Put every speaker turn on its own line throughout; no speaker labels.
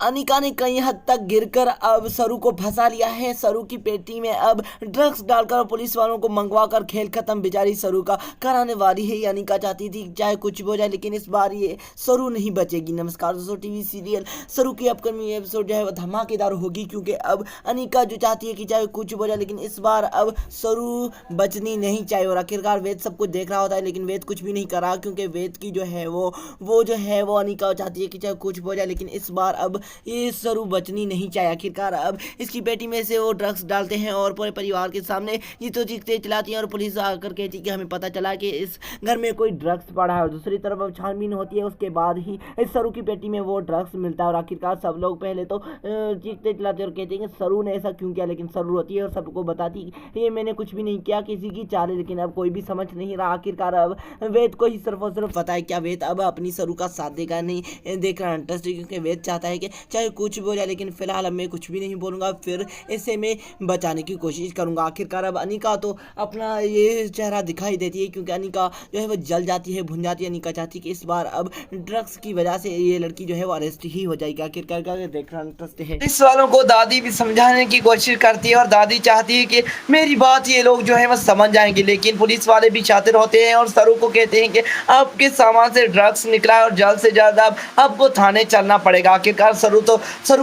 अनिका ने कई हद तक गिरकर अब सरू को फंसा लिया है। सरू की पेटी में अब ड्रग्स डालकर पुलिस वालों को मंगवा कर खेल खत्म बेचारी सरू का कराने वाली है। अनिका चाहती थी चाहे कुछ भी हो जाए लेकिन इस बार ये सरू नहीं बचेगी। नमस्कार दोस्तों, टीवी सीरियल सरू की अपकमिंग एपिसोड जो है वो धमाकेदार होगी, क्योंकि अब अनिका जो चाहती है कि चाहे कुछ भी हो जाए लेकिन इस बार अब सरू बचनी नहीं चाहिए। और आखिरकार वेद सब कुछ देख रहा होता है लेकिन वेद कुछ भी नहीं कर रहा, क्योंकि वेद की जो है वो जो है वो अनिका चाहती है कि चाहे कुछ भी हो जाए लेकिन इस बार अब ये सरू बचनी नहीं चाहिए। आखिरकार अब इसकी पेटी में से वो ड्रग्स डालते हैं और पूरे परिवार के सामने ये तो चीखते चिल्लाती हैं और पुलिस आकर कहती है कि हमें पता चला कि इस घर में कोई ड्रग्स पड़ा है। और दूसरी तरफ अब छानबीन होती है, उसके बाद ही इस सरू की पेटी में वो ड्रग्स मिलता है। और आखिरकार सब लोग पहले तो चीखते चिल्लाते और कहते हैं कि सरू ने ऐसा क्यों किया, लेकिन सरू होती है और सबको बताती ये मैंने कुछ भी नहीं किया, किसी की चाल है। लेकिन अब कोई भी समझ नहीं रहा। आखिरकार अब वेद को ही सिर्फ और सिर्फ पता है क्या वेद अब अपनी सरू का साथ देगा नहीं देखना इंटरेस्ट, क्योंकि वेद चाहता है कि चाहे कुछ भी हो जाए लेकिन फिलहाल अब मैं कुछ भी नहीं बोलूँगा, फिर इसे मैं बचाने की कोशिश करूँगा। आखिरकार अब अनिका तो अपना ये चेहरा दिखाई देती है, क्योंकि अनिका जो है वो जल जाती है, भुन जाती है। अनिका चाहती है कि इस बार अब ड्रग्स की वजह से ये लड़की जो है वो अरेस्ट ही हो जाएगी। आखिरकार देखना इंटरेस्ट है।
इस वालों को दादी भी समझाने की कोशिश करती है और दादी चाहती है कि मेरी बात ये लोग जो है वो समझ जाएंगे, लेकिन पुलिस वाले भी शातिर होते हैं और सरू को कहते हैं कि आपके सामान से ड्रग्स निकला है और जल्द से जल्द अब आपको थाने चलना पड़ेगा। आखिरकार सरू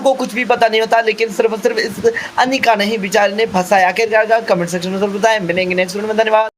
को कुछ भी पता नहीं होता, लेकिन सिर्फ और सिर्फ इस अनिका नहीं बेचारे ने फंसाया। आखिरकार कमेंट सेक्शन में बताएं। मिलेंगे नेक्स्ट वीडियो में, धन्यवाद।